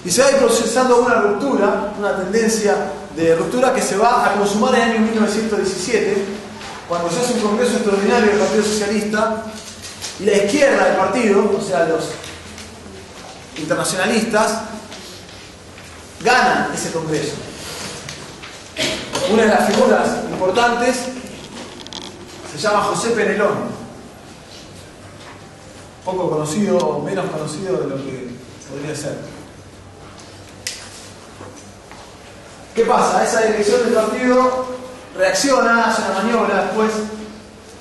Y se va a ir procesando una ruptura, una tendencia de ruptura que se va a consumar en el año 1917, cuando se hace un congreso extraordinario del Partido Socialista y la izquierda del partido, o sea, los internacionalistas, ganan ese congreso. Una de las figuras importantes se llama José Penelón, poco conocido, menos conocido de lo que podría ser. ¿Qué pasa? Esa dirección del partido reacciona, hace una maniobra después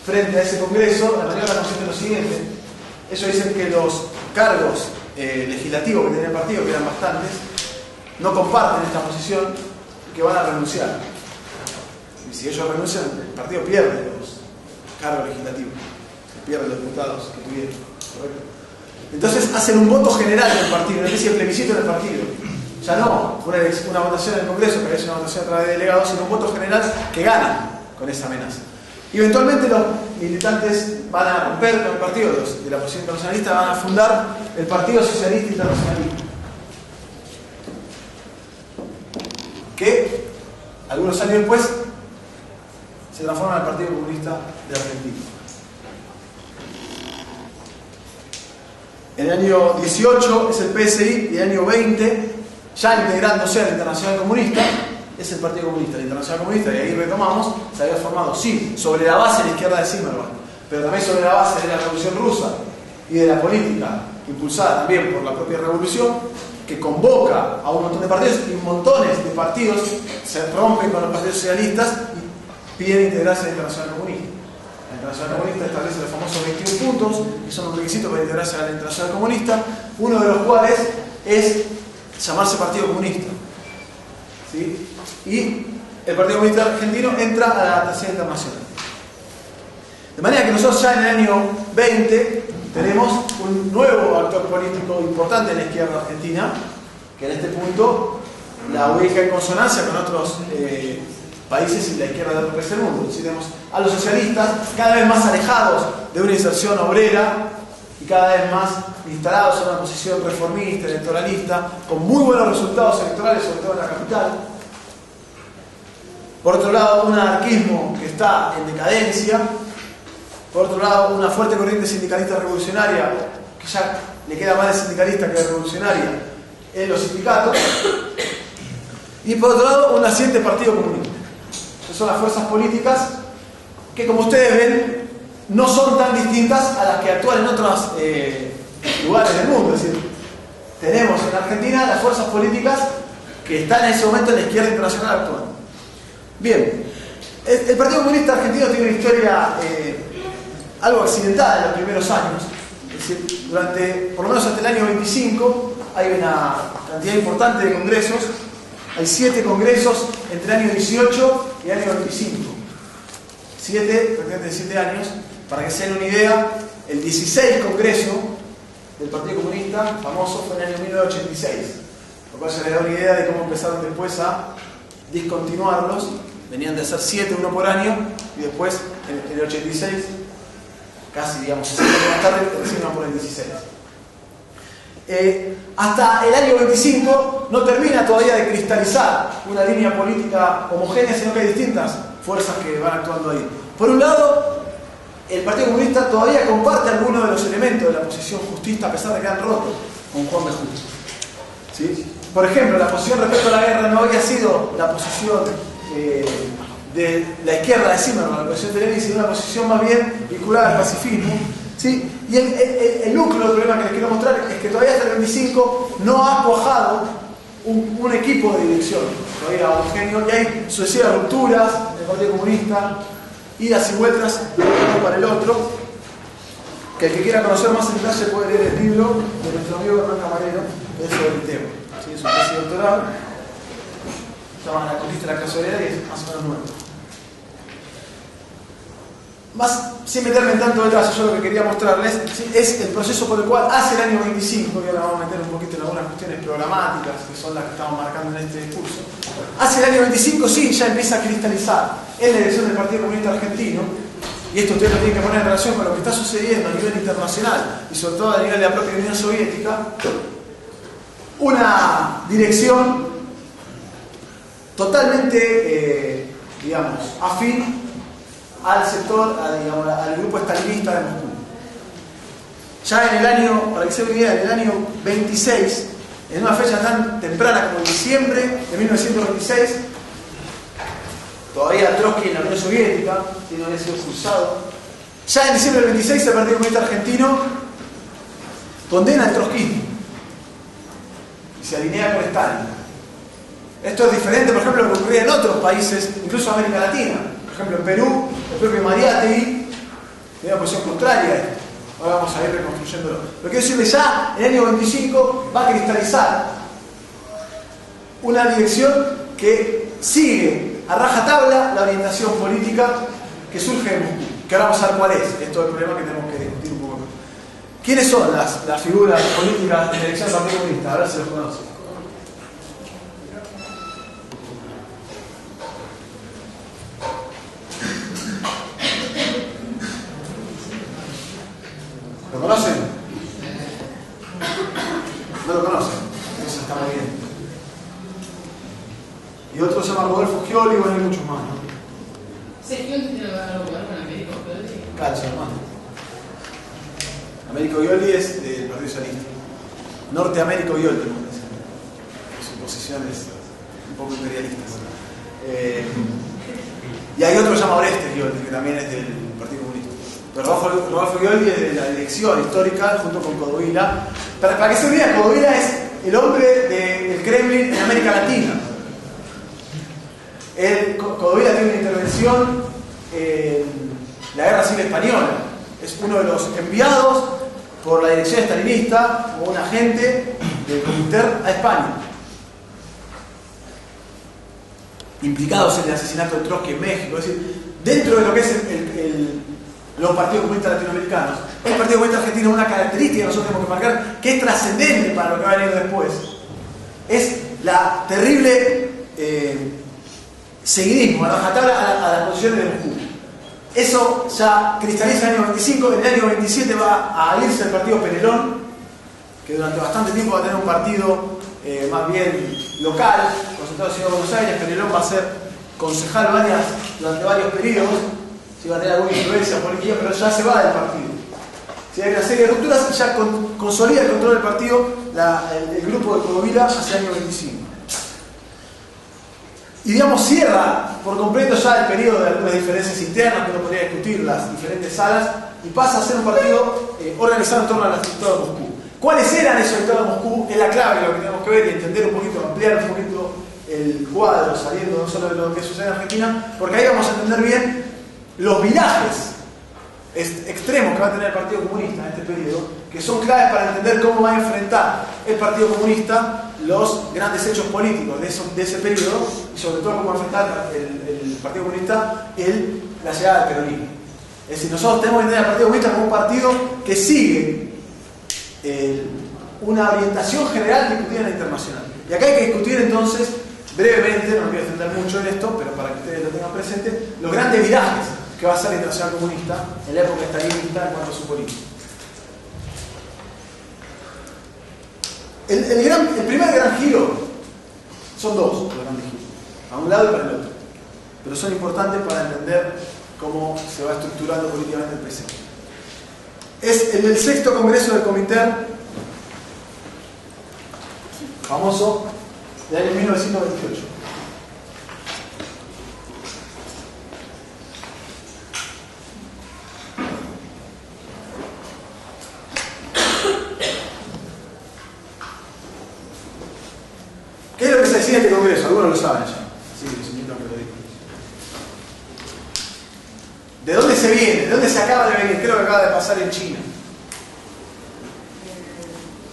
frente a ese congreso. La maniobra consiste en lo siguiente: ellos dicen que los cargos legislativos que tenía el partido, que eran bastantes, no comparten esta posición y que van a renunciar. Y si ellos renuncian, el partido pierde los cargos legislativos, pierde los diputados que tuvieron, ¿correcto? Entonces hacen un voto general en el partido, una especie de plebiscito en el partido. Ya no una votación en el Congreso, que es una votación a través de delegados, sino un voto general que gana con esa amenaza. Y eventualmente los militantes van a romper con el partido de la oposición internacionalista, van a fundar el Partido Socialista Internacionalista, que algunos años después se transforma en el Partido Comunista de Argentina. En el año 18 es el PSI y en el año 20, ya integrándose a la Internacional Comunista, es el Partido Comunista. La Internacional Comunista, y ahí retomamos, se había formado, sí, sobre la base de la izquierda de Zimmermann, pero también sobre la base de la Revolución Rusa y de la política impulsada también por la propia Revolución, que convoca a un montón de partidos, y montones de partidos se rompen con los partidos socialistas y piden integrarse a la Internacional Comunista. La Internacional Comunista establece los famosos 21 puntos, que son un requisito para integrarse a la Internacional Comunista, uno de los cuales es llamarse Partido Comunista. ¿Sí? Y el Partido Comunista Argentino entra a la Tercera Internacional. De manera que nosotros ya en el año 20 tenemos un nuevo actor político importante en la izquierda argentina, que en este punto la ubica en consonancia con otros países y la izquierda del tercer mundo. Es decir, tenemos a los socialistas cada vez más alejados de una inserción obrera y cada vez más instalados en una posición reformista, electoralista, con muy buenos resultados electorales, sobre todo en la capital. Por otro lado, un anarquismo que está en decadencia. Por otro lado, una fuerte corriente sindicalista revolucionaria, que ya le queda más de sindicalista que de revolucionaria en los sindicatos. Y por otro lado, un naciente Partido Comunista. Esas son las fuerzas políticas que, como ustedes ven, no son tan distintas a las que actúan en otros lugares del mundo. Es decir, tenemos en Argentina las fuerzas políticas que están en ese momento en la izquierda internacional actuando. Bien, el Partido Comunista Argentino tiene una historia algo accidentada en los primeros años. Es decir, por lo menos hasta el año 25 hay una cantidad importante de congresos. Hay 7 congresos entre el año 18 y el año 25. prácticamente 7 años. Para que se den una idea, el 16 congreso del Partido Comunista famoso fue en el año 1986. Lo cual se les da una idea de cómo empezaron después a discontinuarlos. Venían de hacer 7, uno por año, y después en el 86, casi digamos 60 años más tarde, recién iban por el 16. Hasta el año 25 no termina todavía de cristalizar una línea política homogénea, sino que hay distintas fuerzas que van actuando ahí. Por un lado, el Partido Comunista todavía comparte algunos de los elementos de la posición justista, a pesar de que han roto con Juan B. Justo. ¿Sí? Por ejemplo, la posición respecto a la guerra no había sido la posición de la izquierda de Zimmermann, la posición de Lenin, sino una posición más bien vinculada al pacifismo. ¿Sí? Y el núcleo del problema que les quiero mostrar es que todavía hasta el 25 no ha cuajado un equipo de dirección todavía homogéneo, y hay sucesivas rupturas del Partido Comunista, idas y vueltas de uno para el otro, que el que quiera conocer más en detalle puede leer el libro de nuestro amigo Hernán Camarero, que es sobre el tema. ¿Sí? Es un tesis doctoral, se llama La conquista de la clase obrera, y es más o menos nuevo. Más, sin meterme en tanto detalle, yo lo que quería mostrarles es el proceso por el cual hace el año 25, y ahora vamos a meter un poquito en algunas cuestiones programáticas, que son las que estamos marcando en este discurso. Hace el año 25, sí, ya empieza a cristalizar en la dirección del Partido Comunista Argentino, y esto ustedes lo tienen que poner en relación con lo que está sucediendo a nivel internacional, y sobre todo a nivel de la propia Unión Soviética, una dirección totalmente, digamos, afín al sector, digamos, al grupo estalinista de Moscú. Ya en el año, para que se vean, en el año 26, en una fecha tan temprana como diciembre de 1926, todavía Trotsky en la Unión Soviética, que no había sido expulsado, ya en diciembre del 26 el Partido Comunista Argentino condena el trotskismo y se alinea con Stalin. Esto es diferente, por ejemplo, a lo que ocurría en otros países, incluso en América Latina. Por ejemplo, en Perú, el propio Mariátegui tenía una posición contraria a esto. Ahora vamos a ir reconstruyéndolo. Lo que quiero decirle, ya en el año 25 va a cristalizar una dirección que sigue a rajatabla la orientación política que surge de Moscú. Que ahora vamos a ver cuál es. Esto es el problema que tenemos que discutir un poco. ¿Quiénes son las figuras políticas de dirección del Partido Comunista? A ver si los conocen. ¿Lo conocen? ¿No lo conocen? Entonces está muy bien. Y otro se llama Rodolfo Scioli, bueno, hay muchos más, ¿no? Sí, Scioli tiene algo que ver con Américo Scioli. Claro, su hermano. Américo Scioli es del Partido Socialista. Norteamérico Scioli, tenemos que decir. Sus posiciones un poco imperialistas. Y hay otro que se llama Oreste Scioli, que también es del Partido Comunista. Pero Rodolfo Scioli es de la dirección histórica junto con Codovila. Para que se vea, Codovila es el hombre del Kremlin en América Latina. Codovila tiene una intervención en la Guerra Civil Española. Es uno de los enviados por la dirección estalinista como un agente del Comintern a España. Implicados en el asesinato de Trotsky en México. Es decir, dentro de lo que es los partidos comunistas latinoamericanos, el Partido Comunista Argentino, una característica que nosotros tenemos que marcar, que es trascendente para lo que va a venir después, es la terrible seguidismo, a las posiciones de Moscú. Eso ya cristaliza en el año 25, en el año 27 va a irse el partido Penelón, que durante bastante tiempo va a tener un partido más bien local, concentrado en la ciudad de Buenos Aires. Penelón va a ser concejal durante varios periodos. Va a tener alguna influencia política, pero ya se va del partido. Si hay una serie de rupturas y ya consolida el control del partido el grupo de Codovila hacia el año 25. Y digamos, cierra por completo ya el periodo de algunas diferencias internas que uno podría discutir, las diferentes salas, y pasa a ser un partido organizado en torno a la estructura de Moscú. ¿Cuáles eran esos sectores de Moscú? Es la clave de lo que tenemos que ver y entender un poquito, ampliar un poquito el cuadro, saliendo no solo de lo que sucede en Argentina, porque ahí vamos a entender bien los virajes extremos que va a tener el Partido Comunista en este periodo, que son claves para entender cómo va a enfrentar el Partido Comunista los grandes hechos políticos de ese periodo, y sobre todo cómo va a enfrentar el Partido Comunista la llegada del peronismo. Es decir, nosotros tenemos que entender al Partido Comunista como un partido que sigue una orientación general discutida en la internacional. Y acá hay que discutir entonces brevemente, no me quiero extender mucho en esto, pero para que ustedes lo tengan presente, los grandes virajes que va a ser la Internacional Comunista en la época estalinista en cuanto a su política. El primer gran giro, son dos los grandes giros, a un lado y para el otro, pero son importantes para entender cómo se va estructurando políticamente el presente. Es el del sexto Congreso del Comintern, famoso, del año 1928. ¿Qué es lo que se decide en este Congreso? Algunos lo saben ya. Sí, les invito a que lo digan. ¿De dónde se viene? ¿De dónde se acaba de venir? ¿Qué es lo que acaba de pasar en China?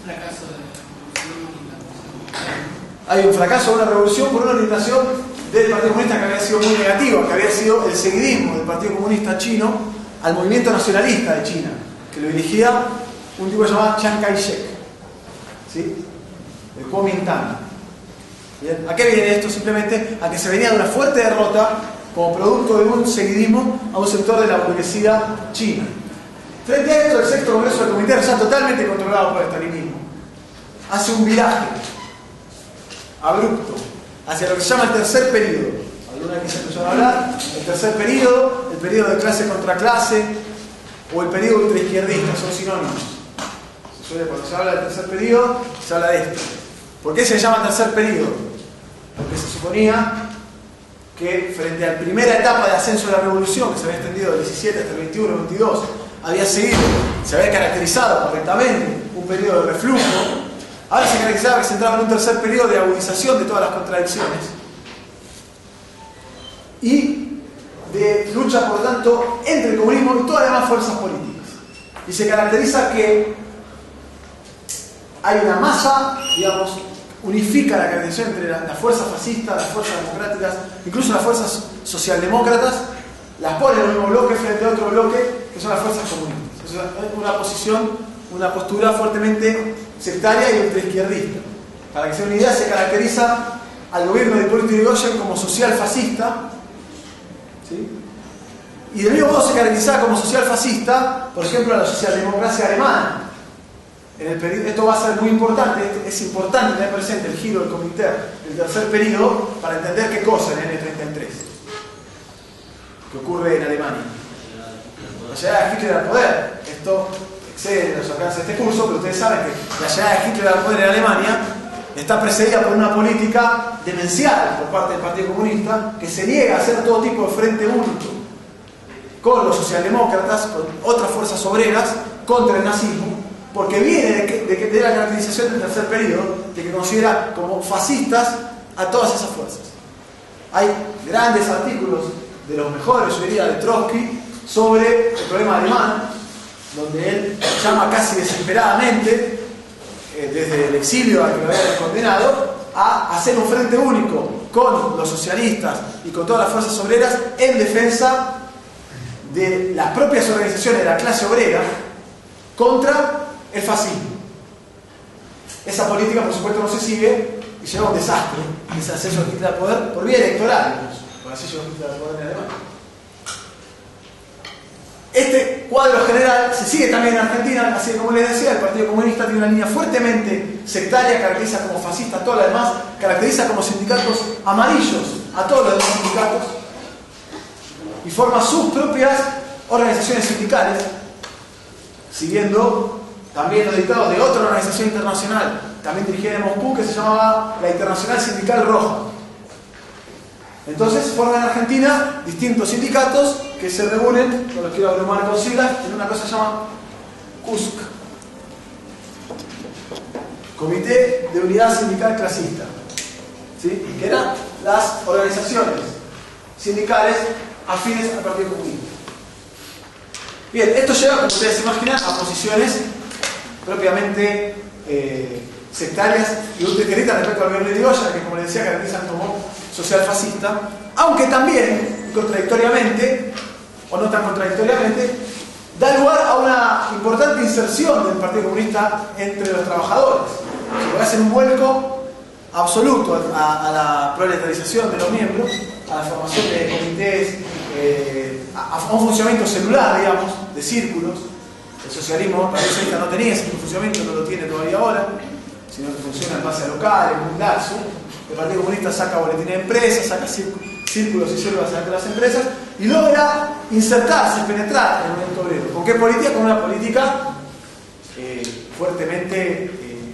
Fracaso Hay un fracaso de una revolución por una orientación del Partido Comunista que había sido muy negativa, que había sido el seguidismo del Partido Comunista chino al movimiento nacionalista de China, que lo dirigía un tipo llamado Chiang Kai-shek, ¿sí? El Kuomintang. ¿Bien? ¿A qué viene esto? Simplemente a que se venía de una fuerte derrota como producto de un seguidismo a un sector de la burguesía china. Frente a esto, el sexto Congreso del Comintern, ya totalmente controlado por el estalinismo, hace un viraje abrupto hacia lo que se llama el tercer periodo. Alguna vez que se empezó a hablar, el tercer periodo, el periodo de clase contra clase o el periodo ultraizquierdista, son sinónimos. Cuando se habla del tercer periodo, se habla de esto. ¿Por qué se llama tercer periodo? Porque se suponía que frente a la primera etapa de ascenso de la revolución, que se había extendido del 17 hasta el 21, 22, había seguido, se había caracterizado correctamente un periodo de reflujo. Ahora se caracterizaba que se entraba en un tercer periodo de agudización de todas las contradicciones y de lucha, por lo tanto, entre el comunismo y todas las demás fuerzas políticas. Y se caracteriza que hay una masa, digamos, unifica la caracterización entre las fuerzas fascistas, las fuerzas democráticas, incluso las fuerzas socialdemócratas, las pone en el mismo bloque frente a otro bloque, que son las fuerzas comunistas. Es una posición, una postura fuertemente sectaria y ultraizquierdista. Para que se den una idea, se caracteriza al gobierno de Hipólito Yrigoyen como social fascista, ¿sí? Y del mismo modo se caracterizaba como social fascista, por ejemplo, a la socialdemocracia alemana. Esto va a ser muy importante, es importante tener presente el giro del comité del tercer periodo para entender qué cosa en el N33 que ocurre en Alemania. La llegada de Hitler al poder, esto excede los alcances de este curso, pero ustedes saben que la llegada de Hitler al poder en Alemania está precedida por una política demencial por parte del Partido Comunista que se niega a hacer todo tipo de frente único con los socialdemócratas, con otras fuerzas obreras, contra el nazismo, porque viene de la caracterización del tercer periodo, de que considera como fascistas a todas esas fuerzas. Hay grandes artículos de los mejores, yo diría, de Trotsky, sobre el problema alemán, donde él llama casi desesperadamente, desde el exilio al que lo habían condenado, a hacer un frente único con los socialistas y con todas las fuerzas obreras en defensa de las propias organizaciones de la clase obrera contra el fascismo. Esa política, por supuesto, no se sigue y lleva a un desastre, ese ascenso de Hitler al poder por vía electoral, por así llegó Hitler al poder en Alemania. Este cuadro general se sigue también en Argentina, así como les decía, el Partido Comunista tiene una línea fuertemente sectaria, caracteriza como fascista a todas las demás, caracteriza como sindicatos amarillos a todos los demás sindicatos y forma sus propias organizaciones sindicales, siguiendo también los dictados de otra organización internacional, también dirigida en Moscú, que se llamaba la Internacional Sindical Roja. Entonces forman en Argentina distintos sindicatos que se reúnen, no los quiero abrumar con siglas, en una cosa que se llama CUSC, Comité de Unidad Sindical Clasista, ¿sí? Que eran las organizaciones sindicales afines al Partido Comunista. Bien, esto lleva, como ustedes se imaginan, a posiciones propiamente sectarias y ultraizquierdistas respecto al gobierno de Yrigoyen, que, como les decía, caracterizan como social fascista, aunque también, contradictoriamente, o no tan contradictoriamente, da lugar a una importante inserción del Partido Comunista entre los trabajadores. Se hace un vuelco absoluto a la proletarización de los miembros, a la formación de comités, a un funcionamiento celular, digamos, de círculos. El socialismo socialista no tenía ese funcionamiento, no lo tiene todavía ahora, sino que funciona en base a locales, muy laxo. El Partido Comunista saca boletines de empresas, saca círculos y células entre las empresas y logra insertarse, penetrar en el movimiento obrero. ¿Con qué política? Con una política fuertemente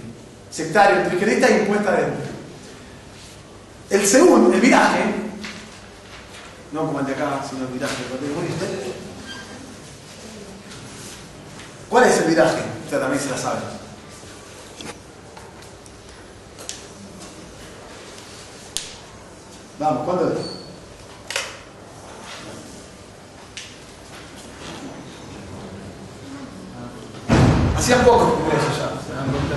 sectaria, ultraizquierdista e impuesta dentro. El segundo, el viraje, no como el de acá, sino el viraje del Partido Comunista. ¿Cuál es el viraje? Usted también se la sabe. Vamos, ¿cuándo es? Hacía poco que eso ya, se dan cuenta.